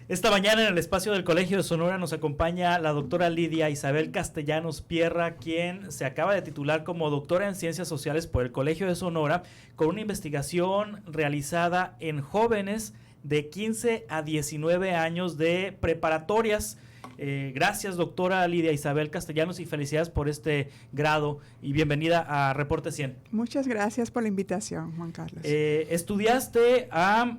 Esta mañana en el espacio del Colegio de Sonora nos acompaña la doctora Lidia Isabel Castellanos Pierra, quien se acaba de titular como doctora en Ciencias Sociales por el Colegio de Sonora con una investigación realizada en jóvenes de 15 a 19 años de preparatorias. Gracias, doctora Lidia Isabel Castellanos, y felicidades por este grado y bienvenida a Reporte 100. Muchas gracias por la invitación, Juan Carlos. Estudiaste a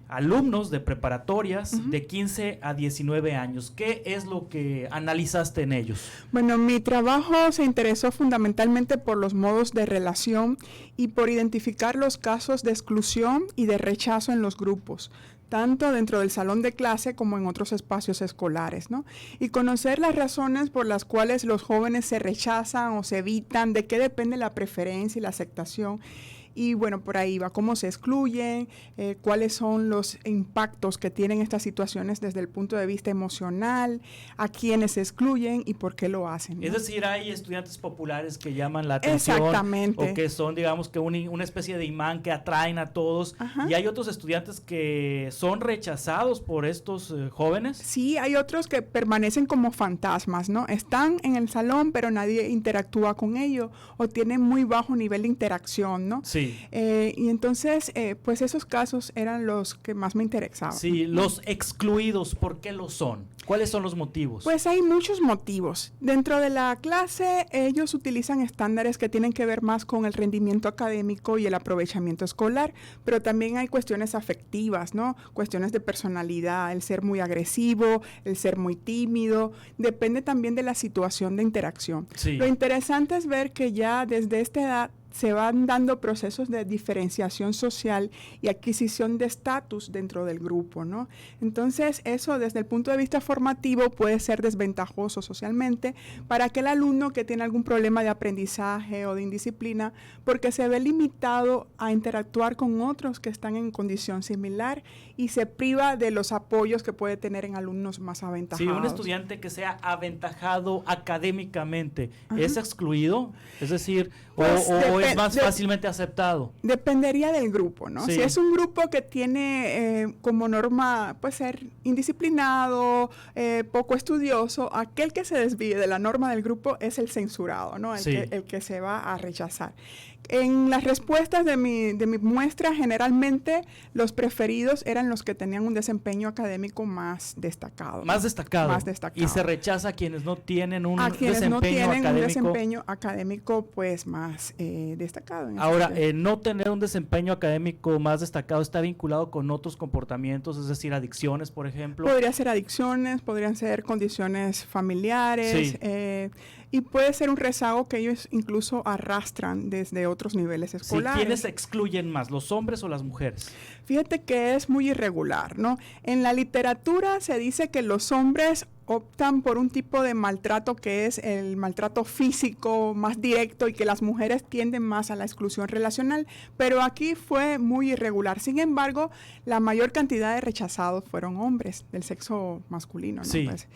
alumnos de preparatorias de 15 a 19 años. ¿Qué es lo que analizaste en ellos? Bueno, mi trabajo se interesó fundamentalmente por los modos de relación y por identificar los casos de exclusión y de rechazo en los grupos, tanto dentro del salón de clase como en otros espacios escolares, ¿no? Y conocer las razones por las cuales los jóvenes se rechazan o se evitan, de qué depende la preferencia y la aceptación. Y bueno, por ahí va, cómo se excluyen, cuáles son los impactos que tienen estas situaciones desde el punto de vista emocional, a quiénes se excluyen y por qué lo hacen, ¿no? Es decir, hay estudiantes populares que llaman la atención. Exactamente. O que son, digamos, que una especie de imán que atraen a todos. Ajá. Y hay otros estudiantes que son rechazados por estos jóvenes. Sí, hay otros que permanecen como fantasmas, ¿no? Están en el salón, pero nadie interactúa con ellos o tienen muy bajo nivel de interacción, ¿no? Sí. Y entonces, pues esos casos eran los que más me interesaban. Sí, los excluidos, ¿por qué lo son? ¿Cuáles son los motivos? Pues hay muchos motivos. Dentro de la clase, ellos utilizan estándares que tienen que ver más con el rendimiento académico y el aprovechamiento escolar, pero también hay cuestiones afectivas, ¿no? Cuestiones de personalidad, el ser muy agresivo, el ser muy tímido, depende también de la situación de interacción. Sí. Lo interesante es ver que ya desde esta edad se van dando procesos de diferenciación social y adquisición de estatus dentro del grupo, ¿no? Entonces, eso desde el punto de vista formativo puede ser desventajoso socialmente para aquel alumno que tiene algún problema de aprendizaje o de indisciplina, porque se ve limitado a interactuar con otros que están en condición similar y se priva de los apoyos que puede tener en alumnos más aventajados. Sí, un estudiante que sea aventajado académicamente, ¿es excluido? Es decir, pues o es más fácilmente aceptado. Dependería del grupo, ¿no? Sí. Si es un grupo que tiene como norma, puede ser indisciplinado, poco estudioso, aquel que se desvíe de la norma del grupo es el censurado, ¿no? El que se va a rechazar. En las respuestas de mi muestra, generalmente los preferidos eran los que tenían un desempeño académico más destacado. Más destacado. Más destacado. Y se rechaza a quienes no tienen un desempeño académico pues más destacado. Ahora, no tener un desempeño académico más destacado está vinculado con otros comportamientos, es decir, adicciones, por ejemplo. Podría ser adicciones, podrían ser condiciones familiares, sí. Y puede ser un rezago que ellos incluso arrastran desde otros niveles escolares. Sí, ¿quiénes se excluyen más, los hombres o las mujeres? Fíjate que es muy irregular, ¿no? En la literatura se dice que los hombres optan por un tipo de maltrato que es el maltrato físico más directo y que las mujeres tienden más a la exclusión relacional, pero aquí fue muy irregular. Sin embargo, la mayor cantidad de rechazados fueron hombres del sexo masculino, ¿no? Sí. Pues,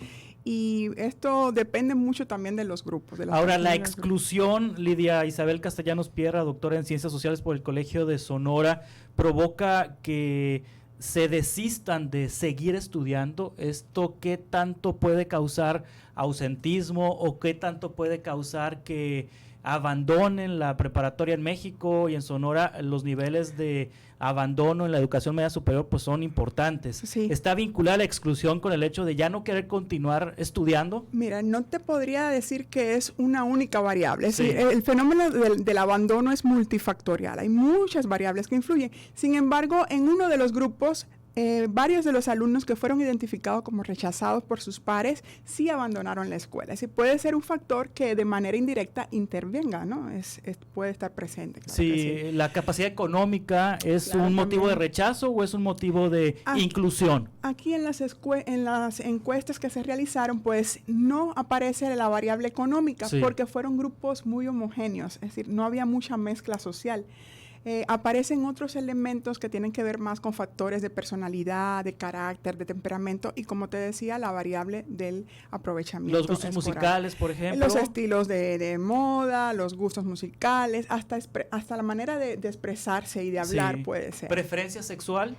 y esto depende mucho también de los grupos. Ahora, la exclusión, Lidia Isabel Castellanos Pierra, doctora en Ciencias Sociales por el Colegio de Sonora, provoca que se desistan de seguir estudiando. ¿Esto qué tanto puede causar ausentismo o qué tanto puede causar que abandonen la preparatoria en México y en Sonora? Los niveles de abandono en la educación media superior pues son importantes. Sí. ¿Está vinculada la exclusión con el hecho de ya no querer continuar estudiando? Mira, no te podría decir que es una única variable. Sí. El fenómeno del abandono es multifactorial. Hay muchas variables que influyen. Sin embargo, en uno de los grupos, varios de los alumnos que fueron identificados como rechazados por sus pares sí abandonaron la escuela. Así puede ser un factor que de manera indirecta intervenga, ¿no? Puede estar presente. Claro sí, la capacidad económica es un motivo de rechazo o es un motivo de inclusión. Aquí en las encuestas que se realizaron, pues no aparece la variable económica porque fueron grupos muy homogéneos, es decir, no había mucha mezcla social. Aparecen otros elementos que tienen que ver más con factores de personalidad, de carácter, de temperamento y, como te decía, la variable del aprovechamiento. Los gustos musicales, por ejemplo. Los estilos de moda, los gustos musicales, hasta la manera de expresarse y de hablar puede ser. ¿Preferencia sexual?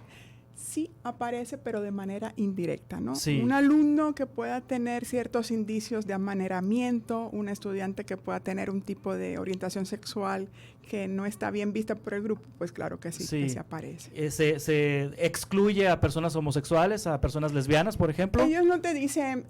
sí aparece, pero de manera indirecta, ¿no? Sí. Un alumno que pueda tener ciertos indicios de amaneramiento, un estudiante que pueda tener un tipo de orientación sexual que no está bien vista por el grupo, pues claro que sí, que sí aparece. ¿Se excluye a personas homosexuales, a personas lesbianas, por ejemplo? Ellos no te dicen,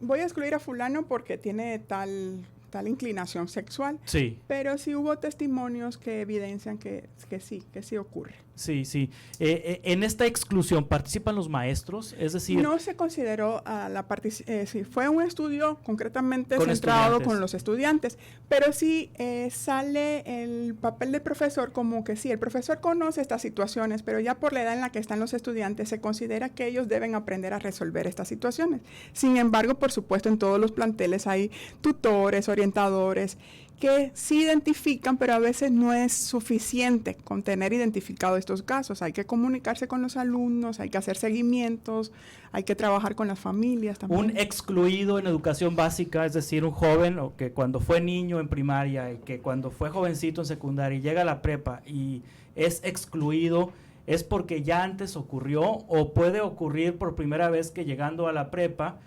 voy a excluir a fulano porque tiene tal inclinación sexual, Sí. Pero sí hubo testimonios que evidencian que sí ocurre. Sí, sí. En esta exclusión, ¿participan los maestros? Es decir... No se consideró sí, fue un estudio concretamente con centrado con los estudiantes, pero sí sale el papel del profesor como que sí, el profesor conoce estas situaciones, pero ya por la edad en la que están los estudiantes se considera que ellos deben aprender a resolver estas situaciones. Sin embargo, por supuesto, en todos los planteles hay tutores, orientadores, que sí identifican, pero a veces no es suficiente con tener identificado estos casos. Hay que comunicarse con los alumnos, hay que hacer seguimientos, hay que trabajar con las familias también. Un excluido en educación básica, es decir, un joven o que cuando fue niño en primaria y que cuando fue jovencito en secundaria y llega a la prepa y es excluido, ¿es porque ya antes ocurrió o puede ocurrir por primera vez que llegando a la prepa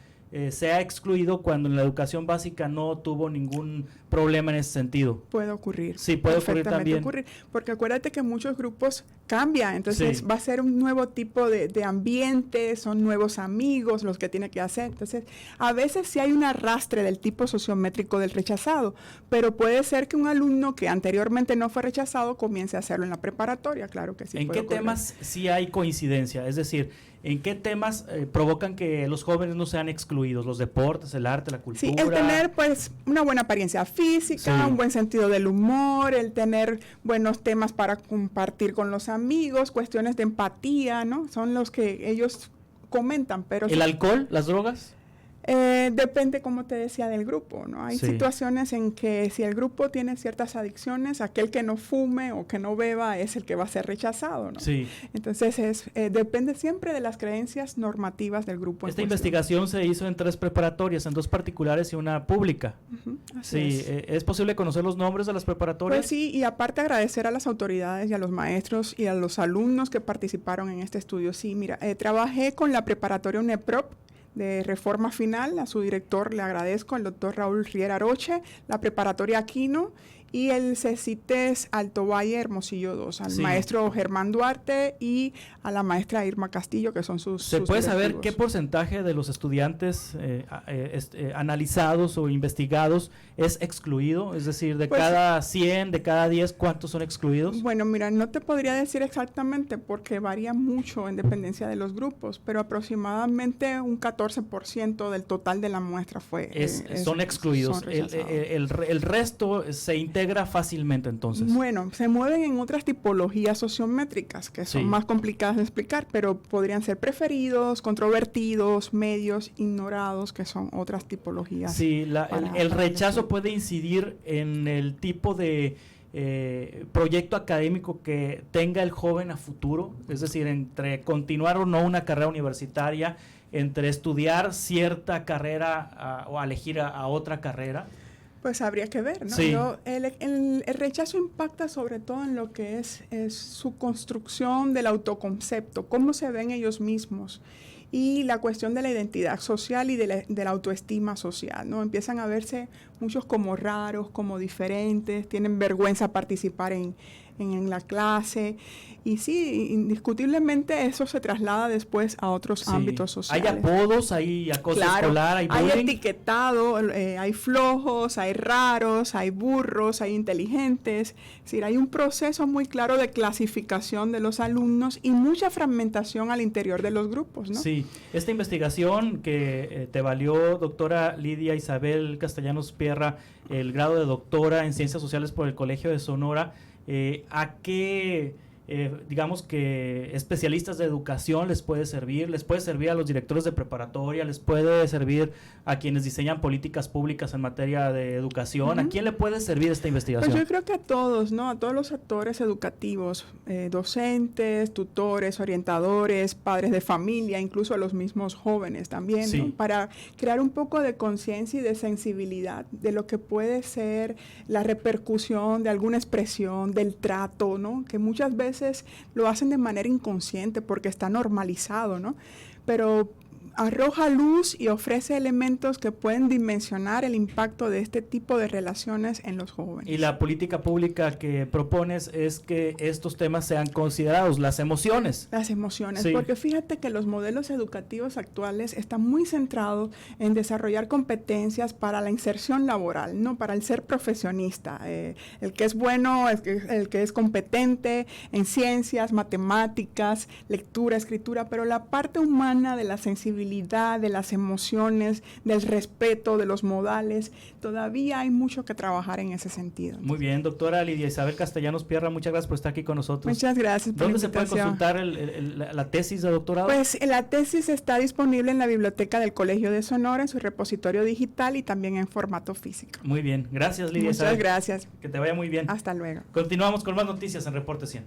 sea excluido cuando en la educación básica no tuvo ningún problema en ese sentido? Puede ocurrir. Sí, puede ocurrir también. Porque acuérdate que muchos grupos cambian, entonces va a ser un nuevo tipo de ambiente, son nuevos amigos los que tiene que hacer. Entonces, a veces sí hay un arrastre del tipo sociométrico del rechazado, pero puede ser que un alumno que anteriormente no fue rechazado comience a hacerlo en la preparatoria, claro que sí. ¿En qué temas sí hay coincidencia? Es decir, ¿en qué temas provocan que los jóvenes no sean excluidos? ¿Los deportes, el arte, la cultura? Sí, el tener pues una buena apariencia física, un buen sentido del humor, el tener buenos temas para compartir con los amigos, cuestiones de empatía, ¿no? Son los que ellos comentan, pero... ¿El alcohol, las drogas? Depende, como te decía, del grupo, ¿no? Hay situaciones en que si el grupo tiene ciertas adicciones, aquel que no fume o que no beba es el que va a ser rechazado, ¿no? Sí. Entonces, depende siempre de las creencias normativas del grupo. Esta investigación se hizo en 3 preparatorias, en 2 particulares y una pública. Así es. ¿Es posible conocer los nombres de las preparatorias? Pues sí, y aparte agradecer a las autoridades y a los maestros y a los alumnos que participaron en este estudio. Sí, mira, trabajé con la preparatoria UNEPROP de Reforma Final, a su director le agradezco, el doctor Raúl Riera Aroche, la preparatoria Aquino y el CECITES Alto Valle Hermosillo II, al maestro Germán Duarte y a la maestra Irma Castillo, que son sus ¿Se puede saber qué porcentaje de los estudiantes analizados o investigados es excluido? Es decir, de cada 100, de cada 10, ¿cuántos son excluidos? Bueno, mira, no te podría decir exactamente porque varía mucho en dependencia de los grupos, pero aproximadamente un 14% del total de la muestra son excluidos. El resto se integra fácilmente, entonces. Bueno, se mueven en otras tipologías sociométricas que son más complicadas de explicar, pero podrían ser preferidos, controvertidos, medios, ignorados, que son otras tipologías. Sí, el rechazo puede incidir en el tipo de proyecto académico que tenga el joven a futuro, es decir, entre continuar o no una carrera universitaria, entre estudiar cierta carrera o elegir a otra carrera. Pues habría que ver, ¿no? Sí. El rechazo impacta sobre todo en lo que es su construcción del autoconcepto, cómo se ven ellos mismos y la cuestión de la identidad social y de la autoestima social, ¿no? Empiezan a verse muchos como raros, como diferentes, tienen vergüenza a participar en la clase y sí, indiscutiblemente eso se traslada después a otros ámbitos sociales. Hay apodos, hay acoso escolar, hay bullying. Hay etiquetado, hay flojos, hay raros, hay burros, hay inteligentes. Es decir, hay un proceso muy claro de clasificación de los alumnos y mucha fragmentación al interior de los grupos, ¿no? Sí, esta investigación que te valió, doctora Lidia Isabel Castellanos Pierra, el grado de doctora en Ciencias Sociales por el Colegio de Sonora, ¿a qué, digamos que especialistas de educación les puede servir? ¿Les puede servir a los directores de preparatoria? ¿Les puede servir a quienes diseñan políticas públicas en materia de educación? ¿A quién le puede servir esta investigación? Pues yo creo que a todos, ¿no? A todos los actores educativos, docentes, tutores, orientadores, padres de familia, incluso a los mismos jóvenes también, ¿no? Para crear un poco de conciencia y de sensibilidad de lo que puede ser la repercusión de alguna expresión, del trato, ¿no? Que muchas veces veces lo hacen de manera inconsciente porque está normalizado, ¿no? Pero arroja luz y ofrece elementos que pueden dimensionar el impacto de este tipo de relaciones en los jóvenes. Y la política pública que propones es que estos temas sean considerados, las emociones. Las emociones, sí. Porque fíjate que los modelos educativos actuales están muy centrados en desarrollar competencias para la inserción laboral, no para el ser profesionista, el que es bueno, el que es competente en ciencias, matemáticas, lectura, escritura, pero la parte humana de la sensibilidad, de las emociones, del respeto, de los modales, todavía hay mucho que trabajar en ese sentido. Muy bien, doctora Lidia Isabel Castellanos Pierra, muchas gracias por estar aquí con nosotros. Muchas gracias por la ¿Dónde se puede invitación? consultar la tesis de doctorado? Pues la tesis está disponible en la biblioteca del Colegio de Sonora, en su repositorio digital y también en formato físico. Muy bien, gracias Lidia Isabel. Muchas gracias. Que te vaya muy bien. Hasta luego. Continuamos con más noticias en Reporte 100.